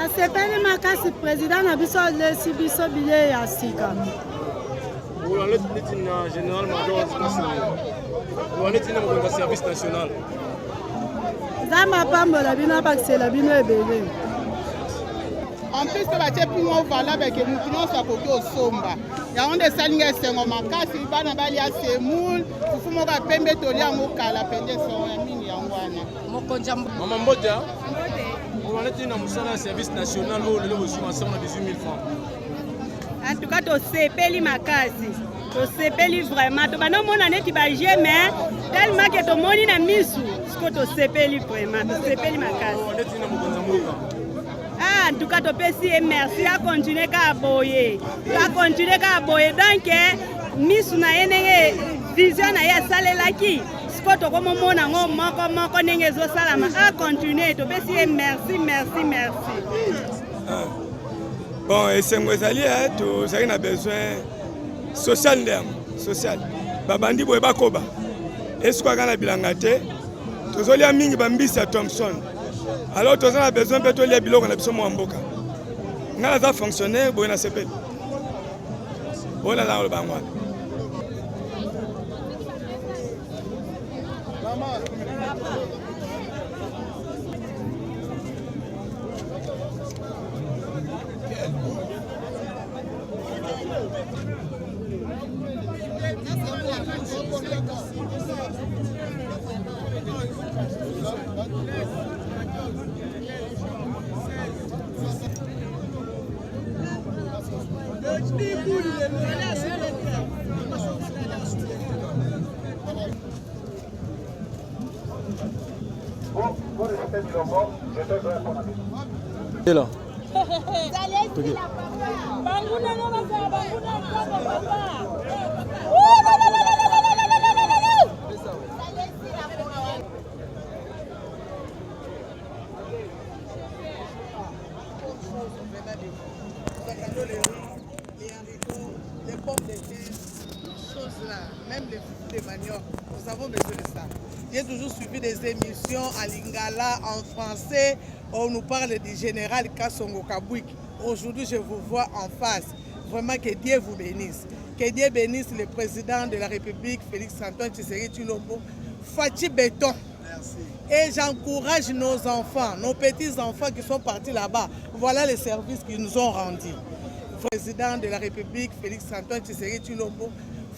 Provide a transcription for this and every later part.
Asepeli makasi président na biso lesi biso billet ya sika. Général Major service national. Zama pambola bino bakisela bino ebele. En plus, ça va être plus valable que nous finissons à côté au somba. Il y a un des salines qui sont en macasse, il va y avoir des semoule, il faut que je pembe toli en mokala pende son mini yangwana. Maman Mbodja, on va être dans service national où le reçu en 18 000 francs. En tout cas, tu sais peli makasi. Tu sais peli vraiment. Tu vas non mon année tu vas jamais tellement que tu moni na misu. Ce que tu sais peli vraiment. Tu sais peli makasi. Ah, en tout cas, tu peux dire merci à continuer à boyer. À continuer à boyer. Donc, misu na yene vision na ya sale laki. Ce que tu comme mon ango moko nenge zo salama. À continuer. Tu peux dire merci, merci, merci. Bon, et c'est moi qui a besoin social social. Babandi boye bakoba. Est-ce qu'on a bilangate? Tous les amis bambisi à Thompson. Alors tous on a besoin de pétrole et biloko na biso mo mboka. Ngala za fonctionner boye na CP. Bona la bangwa. Et là. Les pommes de terre, choses là, même les fruits de manioc, nous avons besoin de ça. J'ai toujours suivi des émissions à Lingala en français où on nous parle du général Kassongo Kabwik. Aujourd'hui, je vous vois en face. Vraiment que Dieu vous bénisse. Que Dieu bénisse le président de la République, Félix-Antoine Tshisekedi Tshilombo. Fachi Béton. Merci. Et j'encourage nos enfants, nos petits-enfants qui sont partis là-bas. Voilà les services qu'ils nous ont rendus. Président de la République, Félix-Antoine Tshisekedi Tshilombo.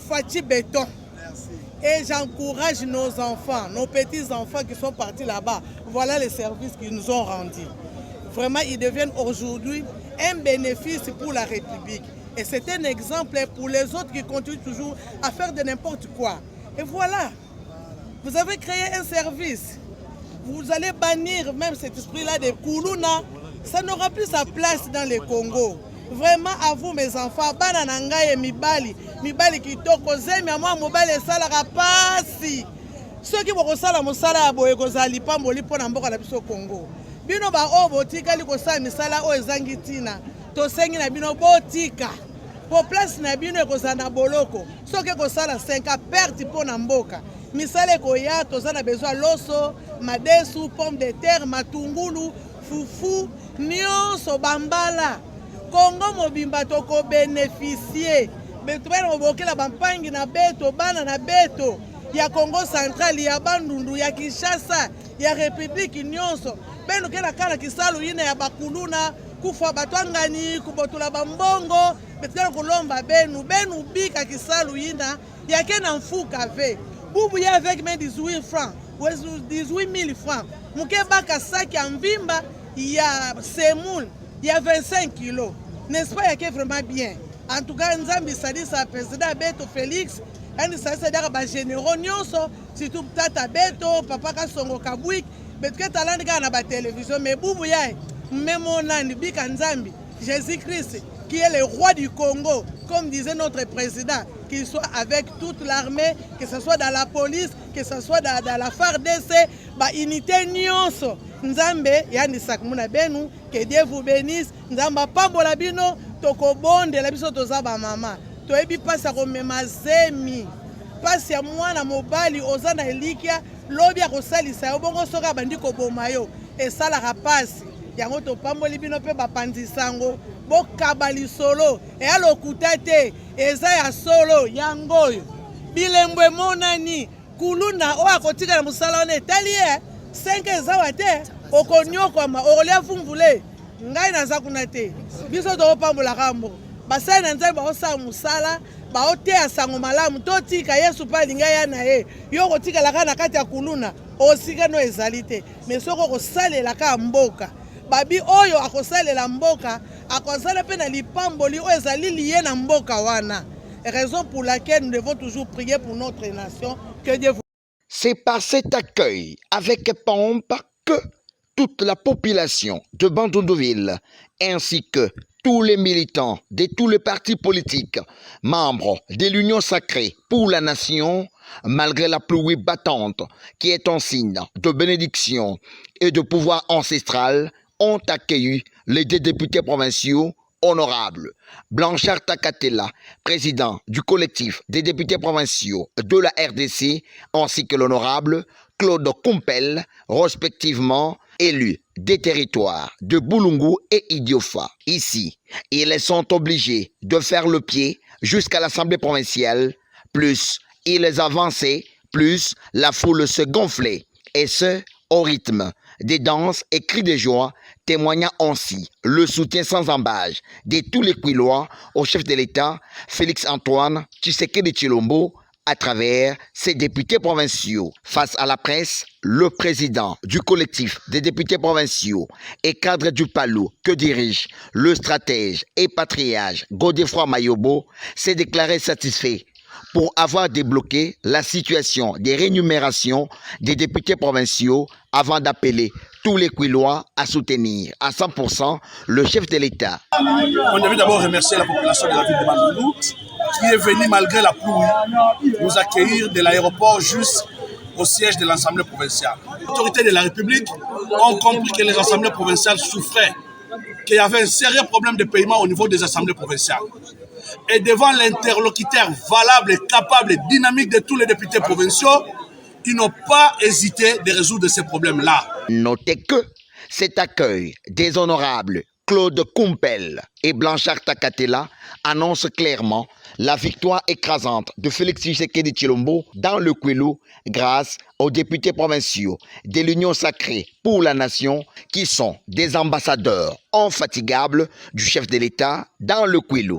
Fachi Béton. Merci. Et j'encourage nos enfants, nos petits-enfants qui sont partis là-bas. Voilà les services qu'ils nous ont rendus. Vraiment, ils deviennent aujourd'hui un bénéfice pour la République. Et c'est un exemple pour les autres qui continuent toujours à faire de n'importe quoi. Et voilà, vous avez créé un service. Vous allez bannir même cet esprit-là de Koulouna. Ça n'aura plus sa place dans le Congo. Vraiment à vous mes enfants, banananga et mibali kitoko zemi à moi mobile salara pasi. Ceux qui vont sala mosala aboye kozali pamboli pona mboka na biso Congo. Bino ba o botika liko sala misala o ezangitina. To sengi na bino botika. Po place na bino ekozana boloko. Ceux qui kosala 5 perte pona mboka. Misala koya tozana besoin loso, madesu, pomme de terre, matungulu, fufu, nyonso bambala. Congo mobimba toko bénéficier. Betouel obokela bampangi na beto, bana na beto. Ya Congo central, ya Bandundu, ya Kinshasa, ya République nyonso. Beno kela kala kisalu ine ya bakuluna, kufa batwangani, kubotula bambongo, betela kolomba benu bika kisalu ina, ya kena mfuka ve. Boubou ya avec mes 18 francs, ou 18 000 francs. Mouke baka sac ya mbimba, ya semoule, ya 25 kilos. N'est-ce pas, il y a vraiment bien. En tout cas, Nzambi Sadi, sa président Beto Félix, et ça c'est-à-dire que généraux nyonso, surtout Tata Beto, Papa Kassongo Kabwik, mais que talent de gars na télévision, mais boubou yae, même mon andi bika Nzambi, Jésus-Christ, qui est le roi du Congo, comme disait notre président, qu'il soit avec toute l'armée, que ce soit dans la police, que ce soit dans la FARDC, bah unité nyonso. Nzambe yani sakmuna benu, que Dieu vous bénisse. Nzamba pambola bino, toko bonde la biso tozaba mama. Toebi pasa ko mema zemi. Pasi ya mwana mobali ozana elikia, lobi ya kosalisa yo bongo soki abandi koboma yo esalaka pasi yango topamboli bino mpe bapanzi sango bokaba lisolo eya lokuta te eza ya solo yango oyo bilembo emonani kuluna oyo akotikala mosala wana etali ye 5 ezawa te okonyokwama okolia vumvule ngai naza kuna te biso tokopambolaka mbo basali na nzambe baosala mosala baoteya sango malamu totika yesu mpe alingi aya na ye yo okotikalaka na kati ya kuluna osika no ezali te me soki okosalelaka mboka babi oyo akosalela mboka akozala mpe na lipamboli oyo ezali liye na mboka wana. Raison pour laquelle nous devons toujours prier pour notre nation. Que Dieu vous... C'est par cet accueil avec pompe que toute la population de Bandunduville ainsi que tous les militants de tous les partis politiques, membres de l'Union sacrée pour la nation, malgré la pluie battante qui est un signe de bénédiction et de pouvoir ancestral, ont accueilli les deux députés provinciaux honorables. Blanchard Takatela, président du collectif des députés provinciaux de la RDC, ainsi que l'honorable Claude Kumpel, respectivement élus des territoires de Boulungu et Idiofa. Ici, ils sont obligés de faire le pied jusqu'à l'Assemblée provinciale, plus ils avançaient, plus la foule se gonflait, et ce, au rythme des danses et cris de joie, témoignant ainsi le soutien sans embâche de tous les Kwilois au chef de l'État, Félix-Antoine Tshisekedi Tshilombo, à travers ses députés provinciaux. Face à la presse, le président du collectif des députés provinciaux et cadre du Palou que dirige le stratège et patriarche Godefroid Mayobo s'est déclaré satisfait pour avoir débloqué la situation des rémunérations des députés provinciaux avant d'appeler tous les Kwilois à soutenir à 100% le chef de l'État. On devait d'abord remercier la population de la ville de Bandundu qui est venue malgré la pluie nous accueillir de l'aéroport jusqu'au siège de l'Assemblée provinciale. Les autorités de la République ont compris que les assemblées provinciales souffraient, qu'il y avait un sérieux problème de paiement au niveau des assemblées provinciales. Et devant l'interlocuteur valable, capable et dynamique de tous les députés provinciaux, ils n'ont pas hésité de résoudre ces problèmes-là. Notez que cet accueil des honorables Claude Kumpel et Blanchard Takatela annonce clairement la victoire écrasante de Félix Tshisekedi Tshilombo dans le Kwilu grâce aux députés provinciaux de l'Union sacrée pour la nation qui sont des ambassadeurs infatigables du chef de l'État dans le Kwilu.